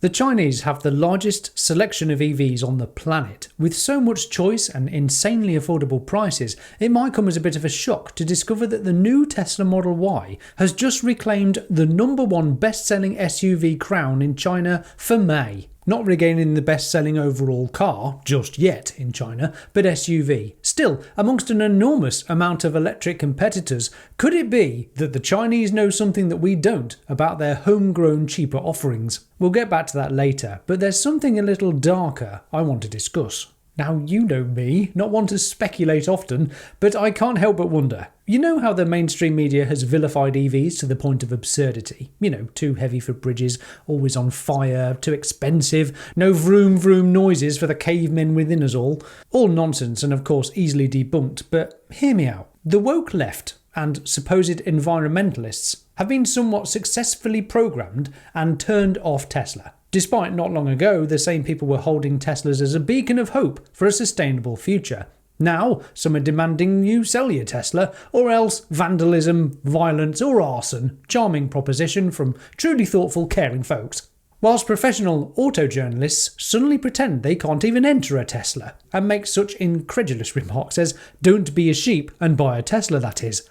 The Chinese have the largest selection of EVs on the planet. With so much choice and insanely affordable prices, it might come as a bit of a shock to discover that the new Tesla Model Y has just reclaimed the #1 best-selling SUV crown in China for May. Not regaining the best-selling overall car just yet in China, but SUV. Still, amongst an enormous amount of electric competitors, could it be that the Chinese know something that we don't about their homegrown cheaper offerings? We'll get back to that later, but there's something a little darker I want to discuss. Now, you know me, not one to speculate often, but I can't help but wonder. You know how the mainstream media has vilified EVs to the point of absurdity? You know, too heavy for bridges, always on fire, too expensive, no vroom vroom noises for the cavemen within us all. All nonsense and of course easily debunked, but hear me out. The woke left and supposed environmentalists have been somewhat successfully programmed and turned off Tesla. Despite not long ago, the same people were holding Teslas as a beacon of hope for a sustainable future. Now, some are demanding you sell your Tesla, or else vandalism, violence or arson. Charming proposition from truly thoughtful, caring folks. Whilst professional auto journalists suddenly pretend they can't even enter a Tesla, and make such incredulous remarks as, "Don't be a sheep and buy a Tesla, that is."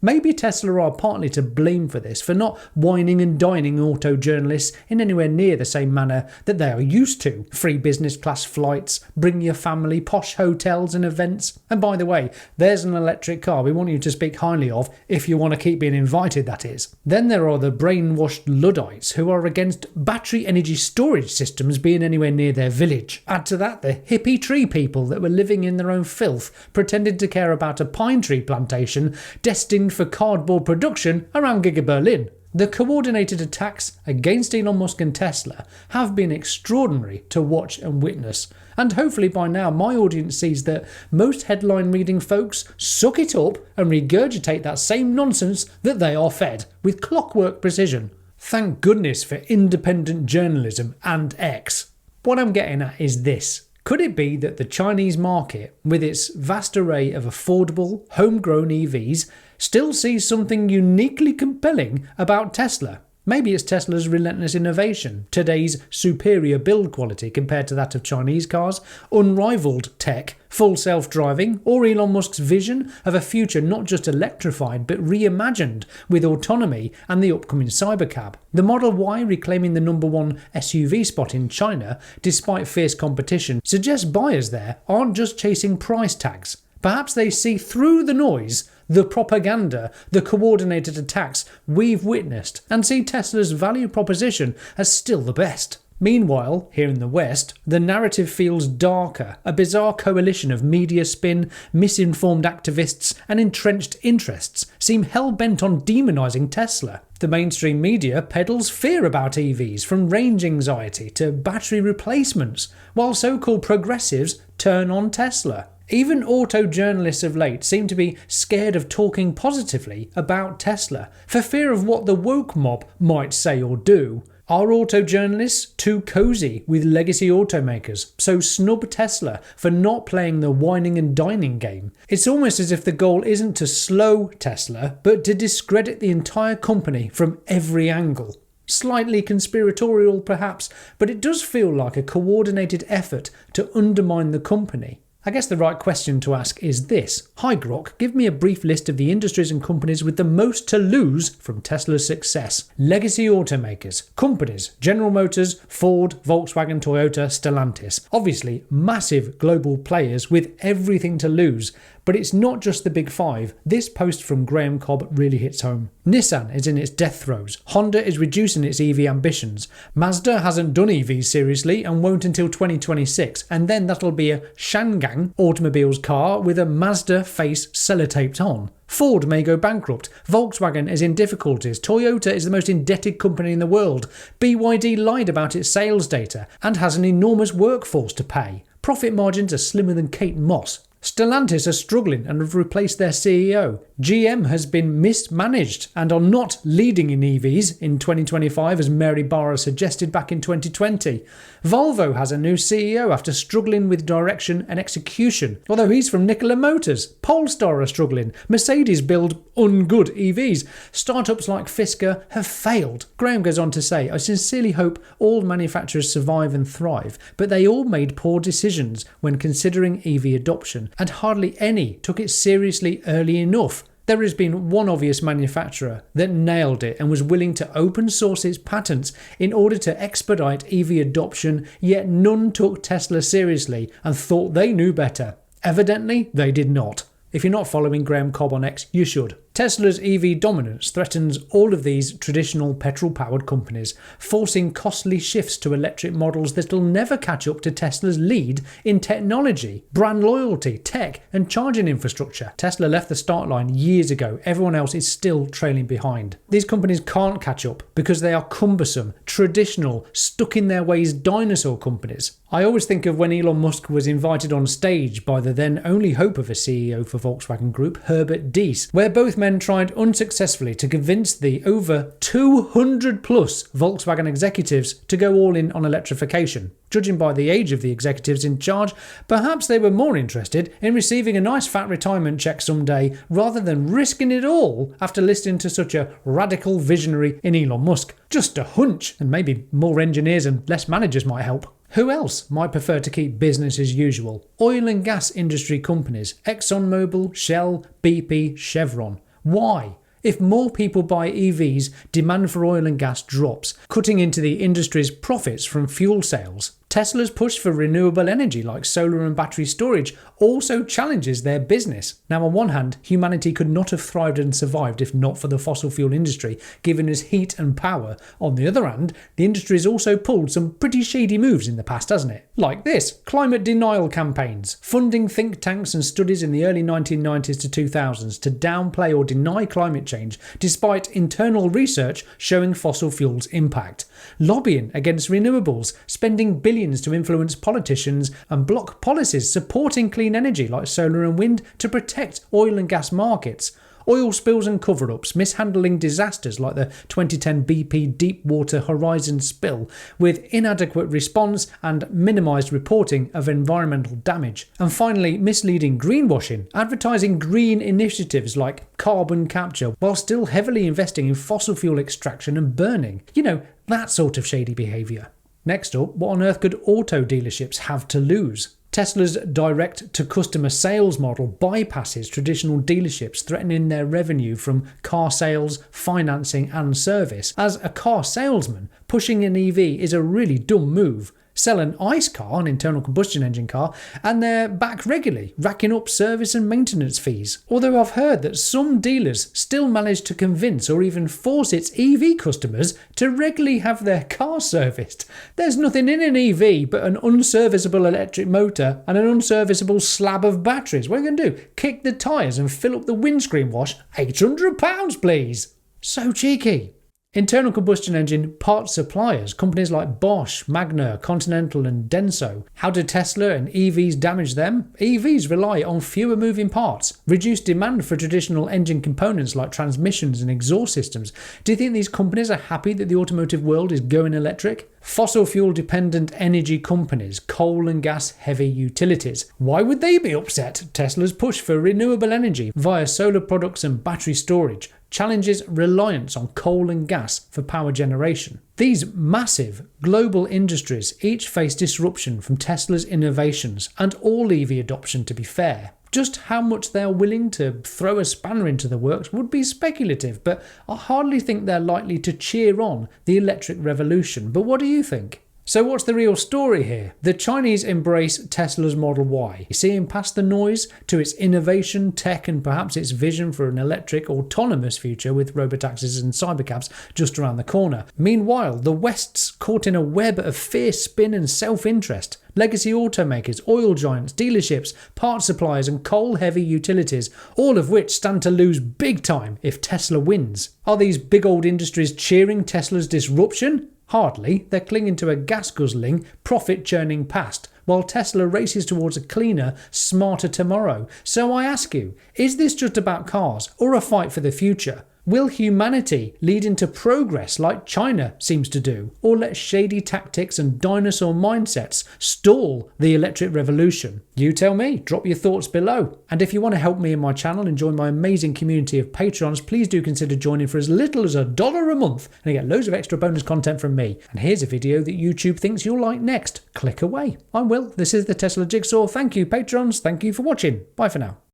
Maybe Tesla are partly to blame for this, for not whining and dining auto journalists in anywhere near the same manner that they are used to. Free business class flights, bring your family, posh hotels and events. And by the way, there's an electric car we want you to speak highly of, if you want to keep being invited, that is. Then there are the brainwashed Luddites who are against battery energy storage systems being anywhere near their village. Add to that the hippie tree people that were living in their own filth, pretending to care about a pine tree plantation destined for cardboard production around Giga Berlin. The coordinated attacks against Elon Musk and Tesla have been extraordinary to watch and witness, and hopefully by now my audience sees that most headline reading folks suck it up and regurgitate that same nonsense that they are fed with clockwork precision. Thank goodness for independent journalism and X. What I'm getting at is this. Could it be that the Chinese market, with its vast array of affordable, homegrown EVs, still sees something uniquely compelling about Tesla? Maybe it's Tesla's relentless innovation, today's superior build quality compared to that of Chinese cars, unrivaled tech, full self-driving, or Elon Musk's vision of a future not just electrified but reimagined with autonomy and the upcoming cybercab. The Model Y reclaiming the #1 SUV spot in China despite fierce competition suggests buyers there aren't just chasing price tags. Perhaps they see through the noise, the propaganda, the coordinated attacks we've witnessed, and see Tesla's value proposition as still the best. Meanwhile, here in the West, the narrative feels darker, a bizarre coalition of media spin, misinformed activists and entrenched interests seem hell-bent on demonising Tesla. The mainstream media peddles fear about EVs, from range anxiety to battery replacements, while so-called progressives turn on Tesla. Even auto journalists of late seem to be scared of talking positively about Tesla, for fear of what the woke mob might say or do. Are auto journalists too cosy with legacy automakers, so snub Tesla for not playing the whining and dining game? It's almost as if the goal isn't to slow Tesla, but to discredit the entire company from every angle. Slightly conspiratorial perhaps, but it does feel like a coordinated effort to undermine the company. I guess the right question to ask is this. Hi Grok, give me a brief list of the industries and companies with the most to lose from Tesla's success. Legacy automakers, companies, General Motors, Ford, Volkswagen, Toyota, Stellantis. Obviously massive global players with everything to lose. But it's not just the big five. This post from Graham Cobb really hits home. Nissan is in its death throes. Honda is reducing its EV ambitions. Mazda hasn't done EVs seriously and won't until 2026, and then that'll be a Shangang Automobiles car with a Mazda face sellotaped on. Ford may go bankrupt. Volkswagen is in difficulties. Toyota is the most indebted company in the world. BYD lied about its sales data and has an enormous workforce to pay. Profit margins are slimmer than Kate Moss. Stellantis are struggling and have replaced their CEO. GM has been mismanaged and are not leading in EVs in 2025 as Mary Barra suggested back in 2020. Volvo has a new CEO after struggling with direction and execution, although he's from Nikola Motors. Polestar are struggling. Mercedes build ungood EVs. Startups like Fisker have failed. Graham goes on to say, I sincerely hope all manufacturers survive and thrive, but they all made poor decisions when considering EV adoption, and hardly any took it seriously early enough. There has been one obvious manufacturer that nailed it and was willing to open source its patents in order to expedite EV adoption, yet none took Tesla seriously and thought they knew better. Evidently, they did not. If you're not following Graham Cobb on X, you should. Tesla's EV dominance threatens all of these traditional petrol-powered companies, forcing costly shifts to electric models that'll never catch up to Tesla's lead in technology, brand loyalty, tech and charging infrastructure. Tesla left the start line years ago. Everyone else is still trailing behind. These companies can't catch up because they are cumbersome, traditional, stuck in their ways dinosaur companies. I always think of when Elon Musk was invited on stage by the then only hope of a CEO for Volkswagen Group, Herbert Diess, where both men tried unsuccessfully to convince the over 200 plus Volkswagen executives to go all in on electrification. Judging by the age of the executives in charge, perhaps they were more interested in receiving a nice fat retirement check someday rather than risking it all after listening to such a radical visionary in Elon Musk. Just a hunch, and maybe more engineers and less managers might help. Who else might prefer to keep business as usual? Oil and gas industry companies, ExxonMobil, Shell, BP, Chevron. Why? If more people buy EVs, demand for oil and gas drops, cutting into the industry's profits from fuel sales. Tesla's push for renewable energy like solar and battery storage also challenges their business. Now, on one hand, humanity could not have thrived and survived if not for the fossil fuel industry, giving us heat and power. On the other hand, the industry has also pulled some pretty shady moves in the past, hasn't it? Like this, climate denial campaigns, funding think tanks and studies in the early 1990s to 2000s to downplay or deny climate change despite internal research showing fossil fuels' impact. Lobbying against renewables, spending billions to influence politicians and block policies supporting clean energy like solar and wind to protect oil and gas markets. Oil spills and cover-ups, mishandling disasters like the 2010 BP Deepwater Horizon spill, with inadequate response and minimised reporting of environmental damage. And finally, misleading greenwashing, advertising green initiatives like carbon capture while still heavily investing in fossil fuel extraction and burning. You know, that sort of shady behaviour. Next up, what on earth could auto dealerships have to lose? Tesla's direct-to-customer sales model bypasses traditional dealerships, threatening their revenue from car sales, financing and service. As a car salesman, pushing an EV is a really dumb move. Sell an ICE car, an internal combustion engine car, and they're back regularly, racking up service and maintenance fees. Although I've heard that some dealers still manage to convince or even force its EV customers to regularly have their car serviced. There's nothing in an EV but an unserviceable electric motor and an unserviceable slab of batteries. What are you going to do? Kick the tyres and fill up the windscreen wash? £800 please! So cheeky. Internal combustion engine parts suppliers, companies like Bosch, Magna, Continental and Denso. How do Tesla and EVs damage them? EVs rely on fewer moving parts, reduced demand for traditional engine components like transmissions and exhaust systems. Do you think these companies are happy that the automotive world is going electric? Fossil fuel dependent energy companies, coal and gas heavy utilities. Why would they be upset? Tesla's push for renewable energy via solar products and battery storage challenges reliance on coal and gas for power generation. These massive global industries each face disruption from Tesla's innovations and all EV adoption, to be fair. Just how much they are willing to throw a spanner into the works would be speculative, but I hardly think they're likely to cheer on the electric revolution. But what do you think? So what's the real story here? The Chinese embrace Tesla's Model Y, seeing past the noise to its innovation, tech and perhaps its vision for an electric autonomous future with robotaxis and cybercabs just around the corner. Meanwhile, the West's caught in a web of fierce spin and self-interest. Legacy automakers, oil giants, dealerships, parts suppliers and coal-heavy utilities, all of which stand to lose big time if Tesla wins. Are these big old industries cheering Tesla's disruption? Hardly. They're clinging to a gas-guzzling, profit-churning past, while Tesla races towards a cleaner, smarter tomorrow. So I ask you, is this just about cars or a fight for the future? Will humanity lead into progress like China seems to do, or let shady tactics and dinosaur mindsets stall the electric revolution? You tell me, drop your thoughts below. And if you want to help me and my channel and join my amazing community of patrons, please do consider joining for as little as $1 a month and you get loads of extra bonus content from me. And here's a video that YouTube thinks you'll like next. Click away. I'm Will, this is the Tesla Jigsaw. Thank you patrons, thank you for watching. Bye for now.